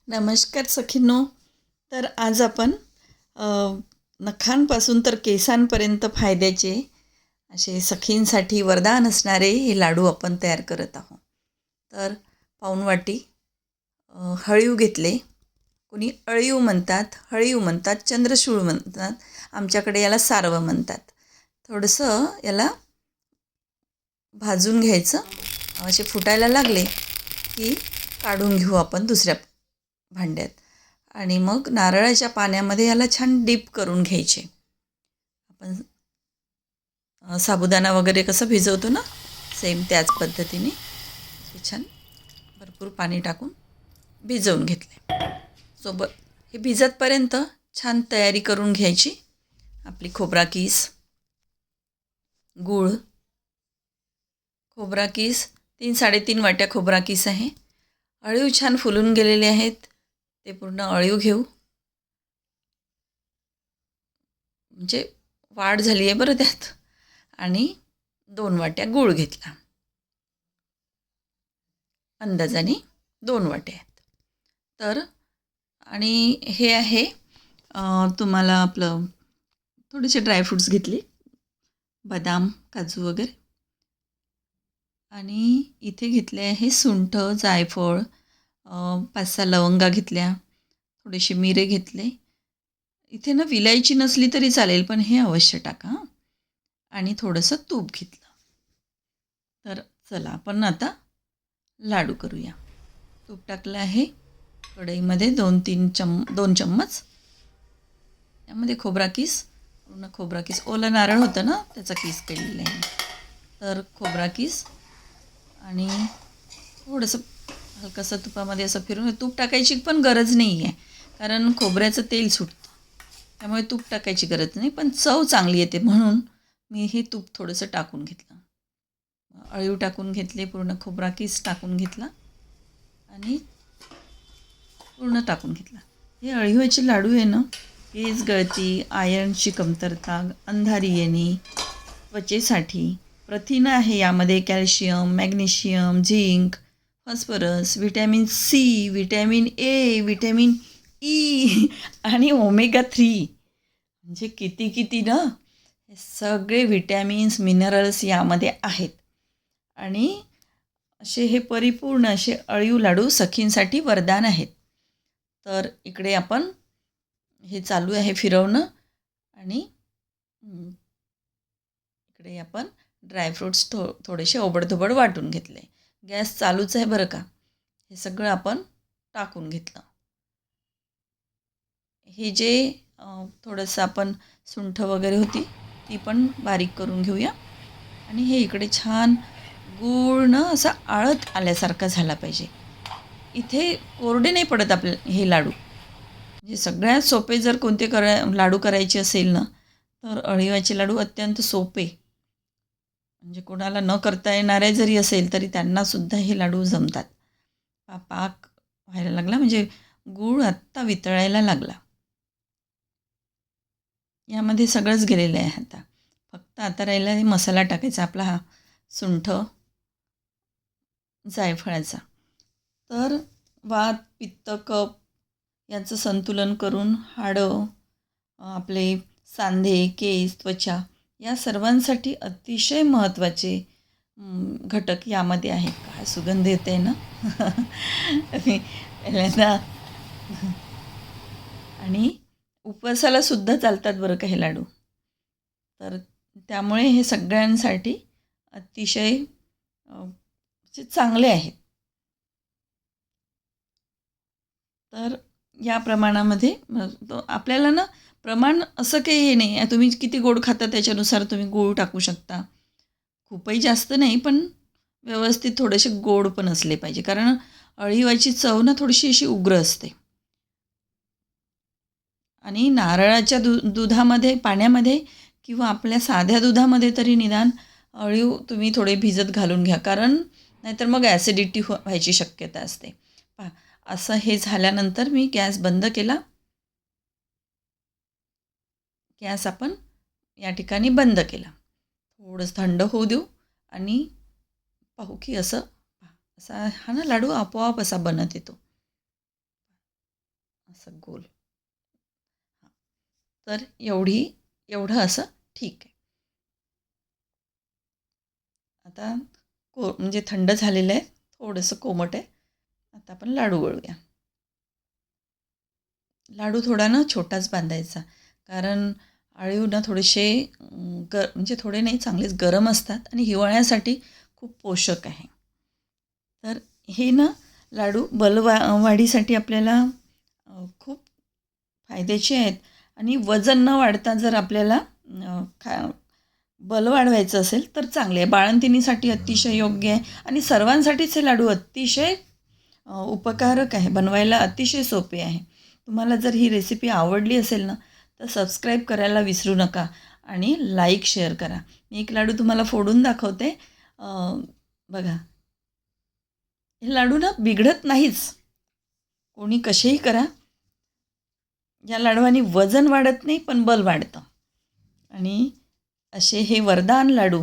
नमस्कार सखींनो. तर आज आपण अ, नखांपासून तर केसांपर्यंत फायद्याचे असे सखींसाठी वरदान असणारे हे लाडू आपण तयार करत आहोत. तर पाऊण वाटी हळीव घेतले. कोणी अळीव म्हणतात, हळीव म्हणतात, चंद्रशूळ म्हणतात. आमच्याकडे याला सारवं म्हणतात. थोडंसं याला भाजून घ्यायचं. असे फुटायला लागले की काढून घेऊ आपण दुसऱ्या भांड्यात. आणि मग नारळाच्या पाण्यामध्ये याला छान डीप करून घ्यायचे. आपण साबुदाणा वगैरे कसं भिजवतो ना, सेम त्याच पद्धतीने हे छान भरपूर पाणी टाकून भिजवून घेतले. सोबत हे भिजतपर्यंत छान तयारी करून घ्यायची. आपली खोबरा कीस, गूळ, खोबरा कीस 3-3.5 वाट्या खोबरा कीस आहे. अळीव छान फुलून गेलेले आहेत, ते पूर्ण अळीव घेऊ. म्हणजे वाढ झाली आहे बरं त्यात. आणि 2 वाट्या गूळ घेतला. अंदाजाने 2 वाट्या आहेत. तर आणि हे आहे तुम्हाला आपलं थोडेसे ड्रायफ्रूट्स घेतले, बदाम, काजू वगैरे. आणि इथे घेतले आहे सुंठ, जायफळ, 5-6 लवंगा घेतल्या, थोडेसे मिरे घेतले. इथे ना विलायची नसली तरी चालेल, पण हे अवश्य टाका हां. आणि थोडंसं तूप घेतलं. तर चला आपण आता लाडू करूया. तूप टाकलं आहे कढईमध्ये 2 चम्मच. त्यामध्ये खोबरा कीस, पूर्ण खोबरा कीस, ओलं नारळ होतं ना त्याचा कीस केलेला आहे. तर खोबरा कीस आणि थोडंसं हलकंसं तुपामध्ये असं फिरून, तूप टाकायची पण गरज नाही आहे कारण खोबऱ्याचं तेल सुटतं, त्यामुळे तूप टाकायची गरज नाही, पण चव चांगली येते म्हणून मी हे तूप थोडंसं टाकून घेतलं. अळीव टाकून घेतले, पूर्ण खोबरा कीस टाकून घेतला आणि पूर्ण टाकून घेतला. हे अळीवाचे लाडू आहे ना, केस गळती, आयर्नची कमतरता, अंधारी येणे, त्वचेसाठी प्रथिनं आहे यामध्ये, calcium, magnesium, zinc, phosphorus, vitamin C, vitamin A, vitamin E आणि ओमेगा 3. म्हणजे किती किती ना, हे सगळे व्हिटॅमिन्स, मिनरल्स यामध्ये आहेत. आणि असे हे परिपूर्ण असे अळीव लाडू सखींसाठी वरदान आहेत. तर इकडे आपण हे चालू आहे फिरवणं. आणि इकडे आपण ड्रायफ्रूट्स थोडेसे ओबडधोबड वाटून घेतले. गॅस चालूच आहे बरं का. हे सगळं आपण टाकून घेतलं. हे जे थोडंसं आपण सुंठ वगैरे होती ती पण बारीक करून घेऊया. आणि हे इकडे छान गूळ न असा आळत आल्यासारखा झाला पाहिजे. इथे कोरडे नाही पडत आपले हे लाडू. म्हणजे सगळ्यात सोपे जर कोणते लाडू करायचे असेल ना, तर अळीवाचे लाडू अत्यंत सोपे. म्हणजे कोणाला न करता येणारे जरी असेल तरी त्यांनासुद्धा हे लाडू जमतात. पाक व्हायला लागला म्हणजे गूळ आत्ता वितळायला लागला. यामध्ये सगळंच गेलेलं आहे आता. फक्त आता राहिला आहे मसाला टाकायचा आपला, हा सुंठ, जायफळाचा. तर वात, पित्त, कफ यांचं संतुलन करून हाडं, आपले सांधे, केस, त्वचा या सर्वांसाठी अतिशय महत्त्वाचे घटक यामध्ये आहे. काय सुगंध येते आहे ना. मी पहिल्यांदा आणि उपवासाला सुद्धा चालतात बरं का हे लाडू. तर त्यामुळे हे सगळ्यांसाठी अतिशय चांगले आहेत. तर या प्रमाणामध्ये आपल्याला ना प्रमाण असं काही हे नाही आहे. तुम्ही किती गोड खाता त्याच्यानुसार तुम्ही गूळ टाकू शकता. खूपही जास्त नाही, पण व्यवस्थित थोडेसे गोड पण असले पाहिजे, कारण अळीवाची चव ना थोडीशी अशी उग्र असते. आणि नारळाच्या दुधामध्ये, पाण्यामध्ये किंवा आपल्या साध्या दुधामध्ये तरी निदान अळीव तुम्ही थोडे भिजत घालून घ्या, कारण नाहीतर मग ॲसिडिटी व्हायची शक्यता असते. पहा, असं हे झाल्यानंतर मी गॅस बंद केला. गॅस आपण या ठिकाणी बंद केला. थोडंसं थंड होऊ देऊ आणि पाहू की असं, असा हा ना लाडू आपोआप असा बनत येतो. असं गोल. हां. तर एवढं असं ठीक आहे. आता म्हणजे थंड झालेलं आहे, थोडंसं कोमट आहे. आता आपण लाडू वळूया. लाडू थोडा ना छोटाच बांधायचा. कारण अळीव ना थोडेसे म्हणजे थोडे नाही, चांगलेच गरम असतात आणि हिवाळ्यासाठी खूप पोषक आहे. तर हे ना लाडू वाढीसाठी आपल्याला खूप फायद्याचे आहेत आणि वजन न वाढता जर आपल्याला बल वाढवायचं असेल तर चांगले आहे. बाळंतिणीसाठी अतिशय योग्य आहे आणि सर्वांसाठीच हे लाडू अतिशय उपकारक आहे. बनवायला अतिशय सोपे आहे. तुम्हाला जर ही रेसिपी आवडली असेल ना, तर सबस्क्राईब करायला विसरू नका आणि लाईक शेअर करा. मी एक लाडू तुम्हाला फोडून दाखवते. बघा, हे लाडू ना बिघडत नाहीच. कोणी कसेही करा. या लाडवानी वजन वाढत नाही, पण बल वाढतं. आणि असे हे वरदान लाडू